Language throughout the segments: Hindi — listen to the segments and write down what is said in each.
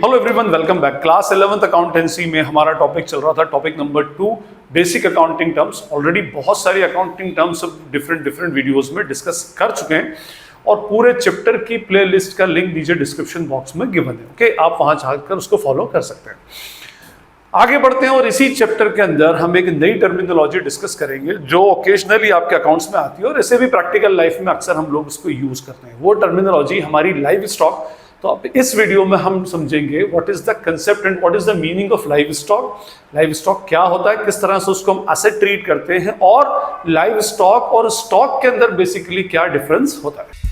Hello everyone, welcome back. Class 11th accountancy में हमारा टॉपिक चल रहा था, topic number 2 basic accounting terms. Already बहुत सारी अकाउंटिंग टर्म्स डिफरेंट वीडियोस में डिस्कस कर चुके हैं और पूरे चैप्टर की प्लेलिस्ट का लिंक नीचे डिस्क्रिप्शन बॉक्स में गिवन है। ओके, आप वहां जाकर उसको फॉलो कर सकते हैं। आगे बढ़ते हैं और इसी चैप्टर के अंदर हम एक नई टर्मिनोलॉजी डिस्कस करेंगे जो ओकेजनली आपके अकाउंट्स में आती है और ऐसे भी प्रैक्टिकल लाइफ में अक्सर हम लोग उसको यूज करते हैं। वो टर्मिनोलॉजी हमारी लाइव स्टॉक। तो अब इस वीडियो में हम समझेंगे what is the concept and what is the meaning of live stock. Live stock क्या होता है, किस तरह से उसको हम एसेट ट्रीट करते हैं और लाइव स्टॉक और स्टॉक के अंदर बेसिकली क्या डिफरेंस होता है।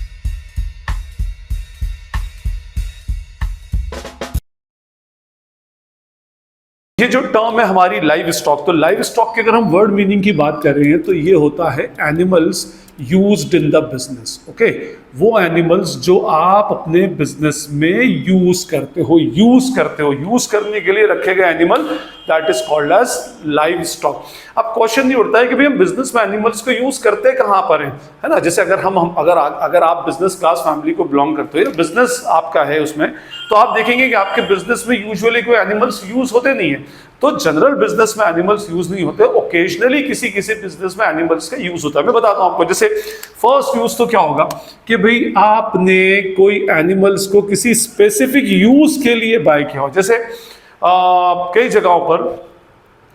ये जो टर्म है हमारी लाइव स्टॉक, तो लाइव स्टॉक की अगर हम वर्ड मीनिंग की बात कर रहे हैं तो ये होता है animals used in the business. Okay, वो एनिमल्स जो आप अपने बिजनेस में यूज करते हो। यूज करने के लिए रखे गए animal, that is called as livestock. अब क्वेश्चन ये उठता है कि भाई हम बिजनेस में एनिमल्स को यूज करते कहां पर है ना। जैसे अगर आप बिजनेस क्लास फैमिली को बिलोंग करते हो या बिजनेस आपका है उसमें, तो आप देखेंगे कि आपके बिजनेस में यूजुअली कोई एनिमल्स यूज होते नहीं है। तो जनरल बिजनेस में एनिमल्स यूज नहीं होते, ओकेजनली किसी बिजनेस में एनिमल्स का यूज होता है। मैं बताता हूं आपको। जैसे फर्स्ट यूज तो क्या होगा कि भाई आपने कोई एनिमल्स को किसी स्पेसिफिक यूज के लिए बाय किया हो। जैसे कई जगहों पर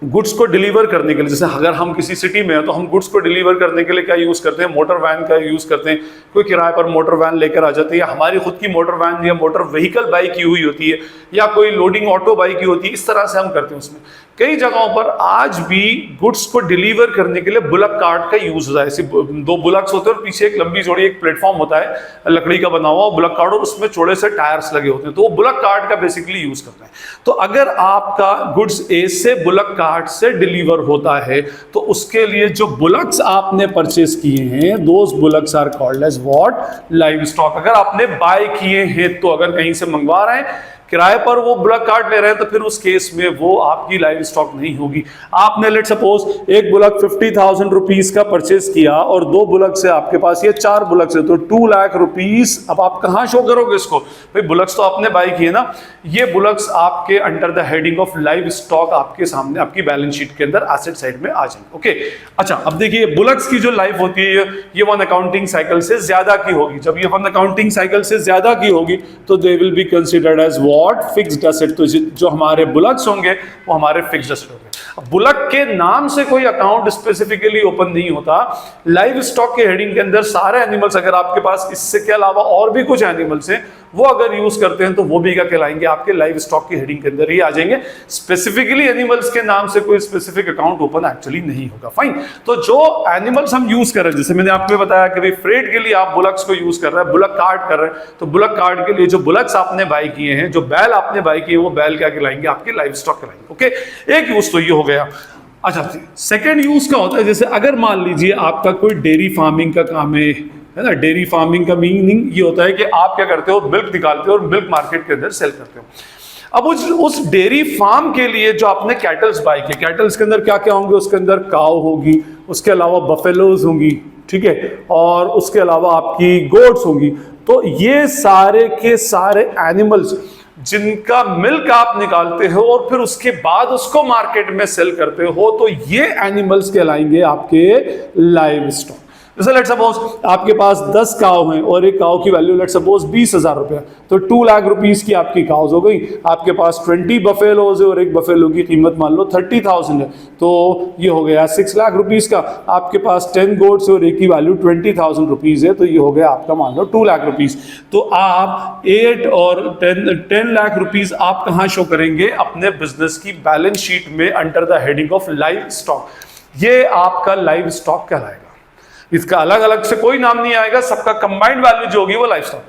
गुड्स को डिलीवर करने के लिए, जैसे अगर हम किसी सिटी में हैं तो हम गुड्स को डिलीवर करने के लिए क्या यूज करते हैं, मोटर वैन का यूज करते हैं। कोई किराए पर मोटर वैन लेकर आ जाते हैं या हमारी खुद की मोटर वैन या मोटर व्हीकल बाई की हुई होती है या कोई लोडिंग ऑटो बाई की होती है। इस तरह से हम करते हैं। उसमें कई जगहों पर आज भी गुड्स को डिलीवर करने के लिए बुलक कार्ट का यूज होता है। ऐसे दो बुलक्स होते हैं और पीछे एक लंबी चौड़ी एक प्लेटफॉर्म होता है लकड़ी का बना हुआ बुलक कार्ट, और उसमें चौड़े से टायर्स लगे होते हैं। तो वो बुलक कार्ट का बेसिकली यूज करते हैं। तो अगर आपका गुड्स ए से बुलक कार्ट से डिलीवर होता है तो उसके लिए जो बुलक्स आपने परचेस किए हैं, those bullocks are called as what, livestock. अगर आपने बाय किए हैं तो अगर कहीं से मंगवा रहे हैं, किराए पर वो बुलक कार्ट ले रहे हैं, तो फिर उस केस में वो आपकी लाइव स्टॉक नहीं होगी। आपने लेट सपोज एक बुलक 50,000 रुपीज का परचेस किया और दो बुलक से आपके पास ये 4 बुलक से, तो 2 लाख रुपीज। अब आप कहां शो करोगे इसको, भाई बुलक्स तो आपने बाय किए ना। ये बुलक्स आपके under the heading of live stock आपके सामने आपकी बैलेंस शीट के अंदर एसेट साइड में आ जाएंगे। ओके, अच्छा, अब देखिए बुलक्स की जो लाइफ होती है ये 1 अकाउंटिंग साइकिल से ज्यादा की होगी। जब ये 1 अकाउंटिंग साइकिल से ज्यादा की होगी तो they will be considered as fixed asset. तो जो हमारे बुलक्स होंगे वो हमारे फिक्स्ड एसेट होंगे। बुलक के नाम से कोई अकाउंट स्पेसिफिकली ओपन नहीं होता। लाइव स्टॉक के हेडिंग के अंदर सारे एनिमल्स, अगर आपके पास इससे के अलावा और भी कुछ एनिमल्स हैं, वो अगर यूज करते हैं तो वो भी क्या कहलाएंगे, आपके लाइव स्टॉक की हेडिंग के अंदर ही आ जाएंगे। स्पेसिफिकली एनिमल्स के नाम से कोई स्पेसिफिक अकाउंट ओपन एक्चुअली नहीं होगा। फाइन। तो जो एनिमल्स हम यूज कर रहे हैं, जैसे मैंने आपको बताया कि भाई फ्रेट के लिए आप बुलक्स को यूज कर रहे हैं, बुलक कार्ट कर रहे हैं, तो बुलक कार्ट के लिए जो बुलक्स आपने बाय किए हैं, जो बैल आपने बाय किए, वो बैल क्या कहलाएंगे, आपके लाइव स्टॉक कहलाएंगे। ओके, एक यूज तो ये हो गया। अच्छा, सेकेंड यूज क्या होता है, जैसे अगर मान लीजिए आपका कोई डेयरी फार्मिंग का काम है ना। डेयरी फार्मिंग का मीनिंग ये होता है कि आप क्या करते हो, मिल्क निकालते हो और मिल्क मार्केट के अंदर सेल करते हो। अब उस डेयरी फार्म के लिए जो आपने कैटल्स बाय किए, कैटल्स के अंदर क्या क्या होंगे, उसके अंदर काऊ होगी, उसके अलावा बफेलोज होंगी, ठीक है, और उसके अलावा आपकी गोट्स होंगी। तो ये सारे के सारे एनिमल्स जिनका मिल्क आप निकालते हो और फिर उसके बाद उसको मार्केट में सेल करते हो, तो ये एनिमल्स कहलाएंगे आपके लाइव स्टॉक। जैसे लेट सपोज आपके पास 10 काव हैं और एक काव की वैल्यू लेट सपोज 20,000 रुपया, तो 2 लाख रुपीस की आपकी काव्स हो गई। आपके पास 20 बफेलोज है और एक बफेलो की कीमत मान लो 30,000 है, तो ये हो गया 6 लाख रुपीस का। आपके पास 10 गोट्स है और एक की वैल्यू 20,000 रुपीज है, तो ये हो गया आपका मान लो 2 लाख रुपीस। तो आप 8 और 10 लाख रुपीस आप कहां शो करेंगे, अपने बिजनेस की बैलेंस शीट में under the heading of live stock. ये आपका लाइव स्टॉक कहलाएगा। इसका अलग अलग से कोई नाम नहीं आएगा, सबका कंबाइंड वैल्यू जो होगी वो लाइव स्टॉक।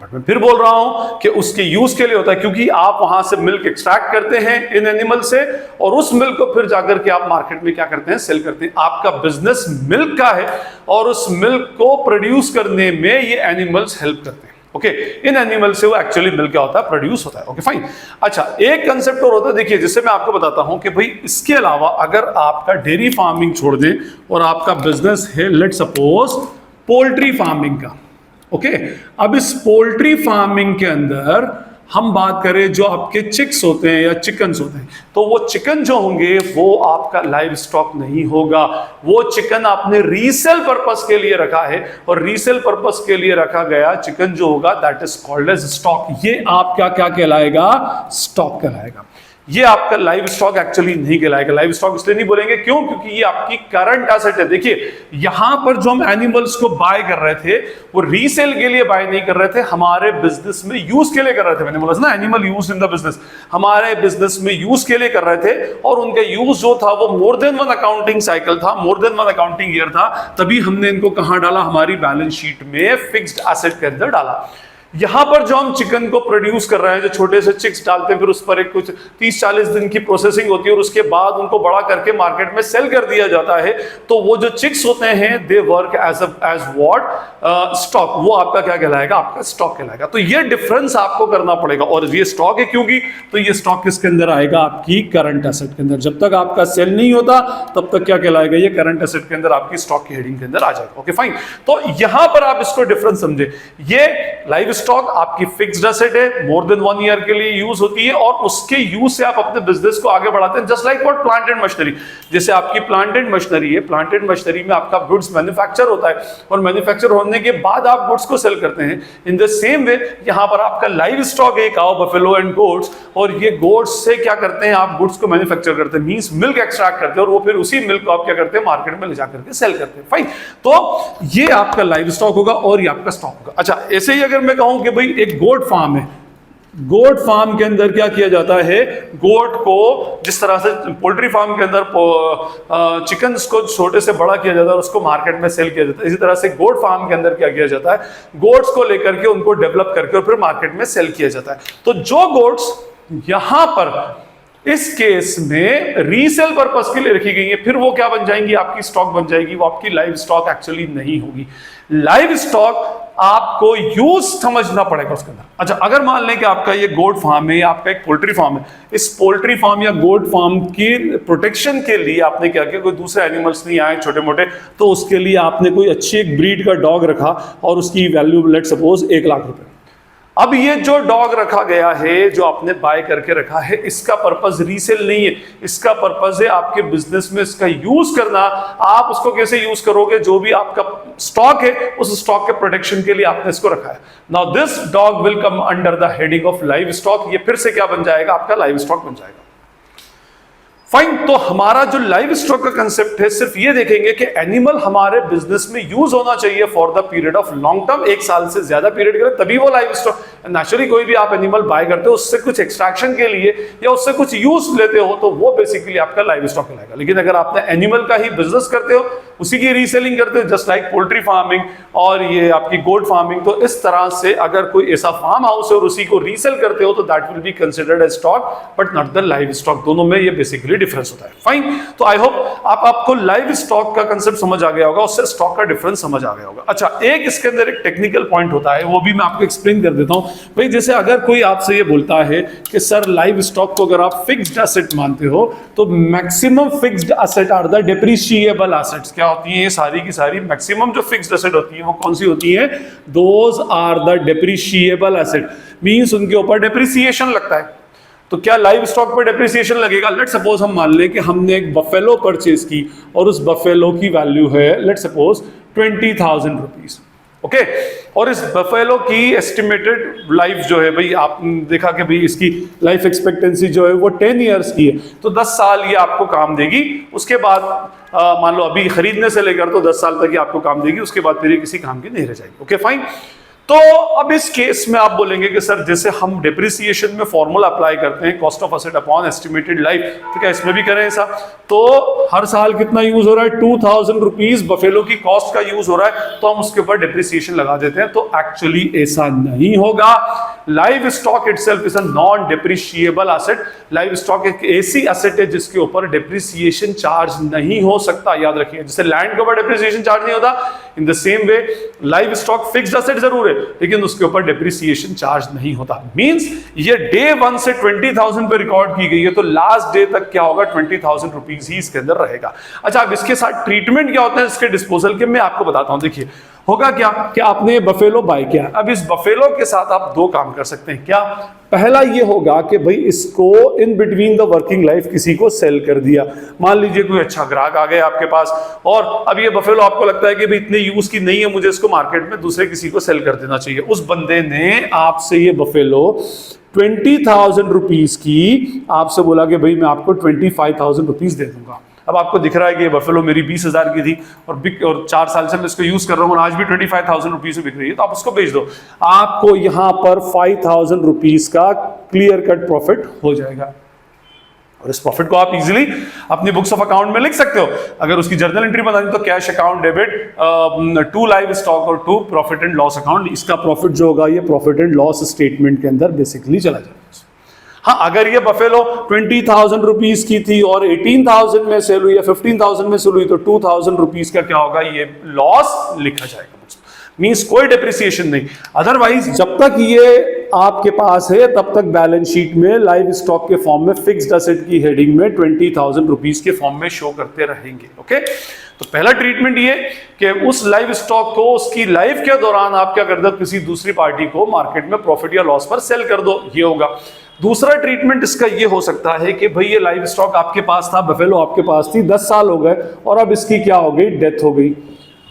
बट मैं फिर बोल रहा हूं कि उसके यूज के लिए होता है, क्योंकि आप वहां से मिल्क एक्सट्रैक्ट करते हैं इन एनिमल से और उस मिल्क को फिर जाकर के आप मार्केट में क्या करते हैं, सेल करते हैं। आपका बिजनेस मिल्क का है और उस मिल्क को प्रोड्यूस करने में ये एनिमल्स हेल्प करते हैं। ओके, इन एनिमल से वो एक्चुअली मिल्क क्या होता है, प्रोड्यूस होता है। Okay fine. अच्छा, एक कंसेप्ट और होता है, देखिए, जिससे मैं आपको बताता हूं कि भाई इसके अलावा अगर आपका डेयरी फार्मिंग छोड़ दें और आपका बिजनेस है लेट सपोज पोल्ट्री फार्मिंग का। ओके, अब इस पोल्ट्री फार्मिंग के अंदर हम बात करें जो आपके चिक्स होते हैं या चिकन्स होते हैं, तो वो चिकन जो होंगे वो आपका लाइव स्टॉक नहीं होगा। वो चिकन आपने रीसेल पर्पस के लिए रखा है, और रीसेल पर्पस के लिए रखा गया चिकन जो होगा that is called as stock. ये आपका क्या कहलाएगा? स्टॉक कहलाएगा। ये आपका लाइव स्टॉक एक्चुअली नहीं कहलाएगा। लाइव स्टॉक इसलिए नहीं बोलेंगे, क्यों? क्योंकि ये आपकी करंट एसेट है। देखिए यहां पर जो हम एनिमल्स को बाय कर रहे थे वो रीसेल के लिए बाय नहीं कर रहे थे, हमारे बिजनेस में यूज के लिए कर रहे थे। मैंने बोला ना animal use in the business, हमारे बिजनेस में यूज के लिए कर रहे थे, और उनका यूज जो था वो more than one accounting cycle था, more than one accounting year था। तभी हमने इनको कहां डाला? हमारी बैलेंस शीट में फिक्स्ड एसेट के अंदर डाला। यहां पर जो हम चिकन को प्रोड्यूस कर रहे हैं, जो छोटे से चिक्स डालते हैं, फिर उस पर एक कुछ 30-40 दिन की प्रोसेसिंग होती है, और उसके बाद उनको बड़ा करके मार्केट में सेल कर दिया जाता है। तो वो जो चिक्स होते हैं they work as what? Stock. वो आपका क्या कहलाएगा? आपका स्टॉक कहलाएगा। तो ये डिफरेंस आपको करना पड़ेगा। और ये स्टॉक है क्योंकि, तो ये स्टॉक किसके अंदर आएगा? आपकी करंट एसेट के अंदर। जब तक आपका सेल नहीं होता तब तक क्या कहलाएगा? ये करंट एसेट के अंदर आपकी स्टॉक की हेडिंग के अंदर आ जाएगा। Okay fine. तो यहां पर आप इसको डिफरेंस समझे। ये लाइव स्टॉक आपकी फिक्स्ड एसेट है, मोर देन 1 ईयर के लिए यूज होती है, और उसके यूज से आप अपने बिजनेस को आगे बढ़ाते हैं। Just like what? Plant and machinery. जैसे आपकी प्लांट एंड मशीनरी है, प्लांट एंड मशीनरी में आपका गुड्स मैन्युफैक्चर होता है, और मैन्युफैक्चर होने के बाद आप गुड्स को सेल करते हैं। इन द सेम वे यहां पर आपका लाइव स्टॉक है, काऊ, बफेलो एंड गोट्स, और ये गोट्स से क्या करते हैं? आप गुड्स को मैन्युफैक्चर करते हैं, मींस मिल्क एक्सट्रैक्ट करते हैं, और वो फिर उसी मिल्क को आप क्या करते हैं? मार्केट में ले जाकर के सेल करते हैं। फाइन। तो ये आपका लाइव स्टॉक होगा और ये आपका स्टॉक होगा। अच्छा, ऐसे ही अगर मैं कहूं कि भाई एक गोट फार्म है, गोट फार्म के अंदर क्या किया जाता है? गोट को जिस तरह से पोल्ट्री फार्म के अंदर चिकन्स को छोटे से बड़ा किया जाता है और उसको मार्केट में सेल किया जाता है, इसी तरह से गोट फार्म के अंदर क्या किया जाता है? गोट्स को लेकर के उनको डेवलप करके और फिर मार्केट में सेल किया जाता है। तो जो गोट्स यहां पर इस केस में रीसेल पर्पस के लिए रखी गई है, फिर वो क्या बन जाएंगी? आपकी स्टॉक बन जाएगी। वो आपकी लाइव स्टॉक एक्चुअली नहीं होगी। लाइव स्टॉक आपको यूज समझना पड़ेगा उसके अंदर। अच्छा, अगर मान लें कि आपका ये गोट फार्म है या आपका एक पोल्ट्री फार्म है, इस पोल्ट्री फार्म या गोट फार्म की प्रोटेक्शन के लिए आपने क्या किया? कोई दूसरे एनिमल्स नहीं आए छोटे मोटे, तो उसके लिए आपने कोई अच्छी एक ब्रीड का डॉग रखा, और उसकी वैल्यू लेट सपोज 1 लाख रुपए। अब ये जो डॉग रखा गया है, जो आपने बाय करके रखा है, इसका पर्पस रीसेल नहीं है, इसका पर्पस है आपके बिजनेस में इसका यूज करना। आप उसको कैसे यूज करोगे? जो भी आपका स्टॉक है उस स्टॉक के प्रोटेक्शन के लिए आपने इसको रखा है। Now this dog will come under the heading of live stock. ये फिर से क्या बन जाएगा? आपका लाइव स्टॉक बन जाएगा। फाइन। तो हमारा जो लाइव स्टॉक का कंसेप्ट है, सिर्फ ये देखेंगे कि एनिमल हमारे बिजनेस में यूज होना चाहिए for the period of long term, 1 साल से ज्यादा पीरियड के लिए, तभी वो लाइव स्टॉक। नेचुरली कोई भी आप एनिमल बाय करते हो उससे कुछ एक्सट्रैक्शन के लिए या उससे कुछ यूज लेते हो, तो वो बेसिकली आपका लाइव स्टॉक कहलाएगा। लेकिन अगर आपने एनिमल का ही बिजनेस करते हो, उसी की रीसेलिंग करते हो, जस्ट लाइक पोल्ट्री फार्मिंग और ये आपकी गोट फार्मिंग, तो इस तरह से अगर कोई ऐसा फार्म हाउस है और उसी को रीसेल करते हो, तो that will be considered as stock but not the livestock. दोनों में ये बेसिकली डिफरेंस होता है। फाइन। तो आई होप आपको लाइव स्टॉक का कंसेप्ट समझ आ गया होगा, उससे स्टॉक का डिफरेंस समझ आ गया होगा। अच्छा, एक इसके अंदर एक टेक्निकल पॉइंट होता है, वो भी मैं आपको एक्सप्लेन कर देता हूं। भाई जैसे अगर कोई आपसे ये बोलता है कि सर लाइव स्टॉक को अगर आप फिक्स्ड एसेट मानते हो, तो maximum fixed asset are the depreciable assets. क्या होती है? ये सारी की सारी मैक्सिमम जो फिक्स्ड एसेट होती है वो कौन सी होती है? Those are the depreciable asset, means उनके ऊपर डेप्रिसिएशन लगता है। तो क्या लाइव स्टॉक पर डेप्रिसिएशन लगेगा? लेट सपोज हम मान लें कि हमने एक बफेलो परचेज की और उस बफेलो की वैल्यू है लेट सपोज 20,000 रुपीज। ओके, और इस बफेलो की एस्टिमेटेड लाइफ जो है, भाई आप देखा कि भाई इसकी लाइफ एक्सपेक्टेंसी जो है वो 10 इयर्स की है, तो 10 साल ये आपको काम देगी। उसके बाद मान लो अभी खरीदने से लेकर तो 10 साल तक ये आपको काम देगी, उसके बाद फिर ये किसी काम की नहीं रह जाएगी। Okay fine. तो अब इस केस में आप बोलेंगे कि सर जैसे हम डिप्रिसिएशन में फॉर्मूला अप्लाई करते हैं cost of asset upon estimated life, तो क्या इसमें भी करें ऐसा? तो हर साल कितना यूज हो रहा है? 2,000 रुपीज बफेलो की कॉस्ट का यूज हो रहा है, तो हम उसके ऊपर डिप्रिसिएशन लगा देते हैं। तो एक्चुअली ऐसा नहीं होगा। Livestock itself is a non depreciable asset. Livestock एक ऐसी एसेट है जिसके ऊपर डिप्रिसिएशन चार्ज नहीं हो सकता, याद रखिए। जैसे लैंड के ऊपर डिप्रिसिएशन चार्ज नहीं होता, in the same way live stock fixed asset जरूर है लेकिन उसके ऊपर डिप्रिसिएशन चार्ज नहीं होता। मींस ये डे 1 से 20,000 पे रिकॉर्ड की गई है, तो लास्ट डे तक क्या होगा? 20,000 रुपीज ही इसके अंदर रहेगा। अच्छा, अब इसके साथ ट्रीटमेंट क्या होता है इसके डिस्पोजल के, मैं आपको बताता हूं। देखिए होगा क्या कि आपने ये बफेलो बाय किया। अब इस बफेलो के साथ आप दो काम कर सकते हैं। क्या? पहला ये होगा कि भाई इसको in between the working life किसी को सेल कर दिया। मान लीजिए कोई अच्छा ग्राहक आ गया आपके पास और अब ये बफेलो आपको लगता है कि भाई इतने यूज की नहीं है, मुझे इसको मार्केट में दूसरे किसी को सेल कर देना चाहिए। उस बंदे ने आपसे ये बफेलो 20,000 रुपीज की आपसे बोला कि भाई मैं आपको 25,000 रुपीज दे दूंगा। अब आपको दिख रहा है कि ये बफेलो मेरी 20,000 की थी और 4 साल से मैं इसको यूज कर रहा हूँ और आज भी 25,000 रुपीज में बिक रही है, तो आप उसको बेच दो। आपको यहां पर 5,000 रुपीज का क्लियर कट प्रॉफिट हो जाएगा और इस प्रॉफिट को आप इजीली अपनी बुक्स ऑफ अकाउंट में लिख सकते हो। अगर उसकी जर्नल एंट्री बनानी तो cash account debit to livestock और to profit and loss account. इसका प्रॉफिट जो होगा ये प्रॉफिट एंड लॉस स्टेटमेंट के अंदर बेसिकली चला जाएगा। हाँ, अगर ये बफेलो 20,000 रुपीज की थी और 18,000 में सेल हुई या 15,000 में सेल हुई तो 2,000 रुपीज का क्या होगा, ये लॉस लिखा जाएगा। मींस कोई डेप्रिसिएशन नहीं। अदरवाइज जब तक ये आपके पास है तब तक बैलेंस शीट में लाइव स्टॉक के फॉर्म में फिक्स्ड एसेट की हेडिंग में 20,000 रुपीज के फॉर्म में शो करते रहेंगे। ओके, तो पहला ट्रीटमेंट ये कि उस लाइव स्टॉक को उसकी लाइफ के दौरान आप क्या कर दो, किसी दूसरी पार्टी को मार्केट में प्रॉफिट या लॉस पर सेल कर दो, ये होगा। दूसरा ट्रीटमेंट इसका ये हो सकता है कि भाई ये लाइव स्टॉक आपके पास था, बफेलो आपके पास थी, 10 साल हो गए और अब इसकी क्या हो गई, डेथ हो गई,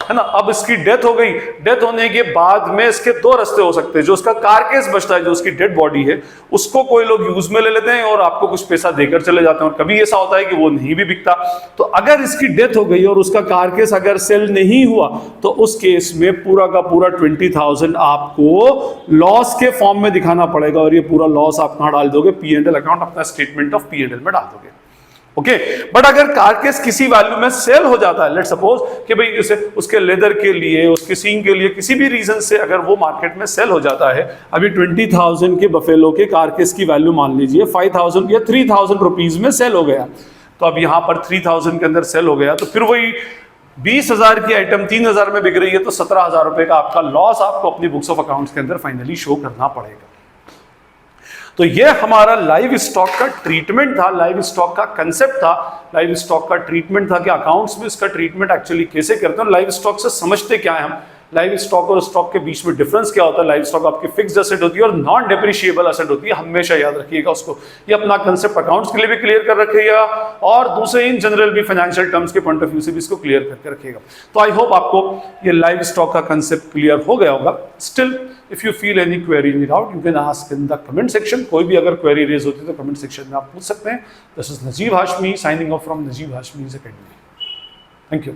है ना। अब इसकी डेथ हो गई। डेथ होने के बाद में इसके दो रास्ते हो सकते हैं। जो उसका कारकेस बचता है, जो उसकी डेड बॉडी है, उसको कोई लोग यूज में ले लेते हैं और आपको कुछ पैसा देकर चले जाते हैं और कभी ऐसा होता है कि वो नहीं भी बिकता। तो अगर इसकी डेथ हो गई और उसका कारकेस अगर सेल नहीं हुआ तो उस केस में पूरा का पूरा 20,000 आपको लॉस के फॉर्म में दिखाना पड़ेगा और ये पूरा लॉस आप कहां डाल दोगे, P&L अकाउंट, अपना स्टेटमेंट ऑफ P&L में डाल दोगे। ओके, बट अगर कारकेस किसी वैल्यू में सेल हो जाता है, लेट सपोज कि भाई उसे उसके लेदर के लिए, उसके सींग के लिए, किसी भी रीजन से अगर वो मार्केट में सेल हो जाता है, अभी 20,000 के बफेलो के कारकेस की वैल्यू मान लीजिए 5,000 या 3,000 रुपीज में सेल हो गया, तो अब यहां पर 3,000 के अंदर सेल हो गया, तो फिर वही 20,000 की आइटम 3,000 में बिक रही है, तो 17,000 रुपए का आपका लॉस आपको अपनी बुक्स ऑफ अकाउंट्स के अंदर फाइनली शो करना पड़ेगा। तो ये हमारा लाइव स्टॉक का ट्रीटमेंट था, लाइव स्टॉक का कंसेप्ट था, लाइव स्टॉक का ट्रीटमेंट था कि अकाउंट्स में इसका ट्रीटमेंट एक्चुअली कैसे करते हैं। लाइव स्टॉक से समझते क्या है हम, लाइव स्टॉक और स्टॉक के बीच में डिफरेंस क्या होता है। लाइव स्टॉक आपकी फिक्स्ड एसेट होती है और नॉन डेप्रिशिएबल एसेट होती है, हमेशा याद रखिएगा उसको। ये अपना कंसेप्ट अकाउंट्स के लिए भी क्लियर कर रखिएगा और दूसरे इन जनरल भी फाइनेंशियल टर्म्स के पॉइंट ऑफ व्यू से भी इसको क्लियर करके रखिएगा। तो आई होप आपको ये लाइव स्टॉक का कंसेप्ट क्लियर हो गया होगा। Still if you feel any query in doubt you can ask in the comment section. कोई भी अगर क्वेरी रेज होती है तो कमेंट सेक्शन में आप पूछ सकते हैं। This is Najeeb Hashmi signing off from Najeeb Hashmi's academy. Thank you.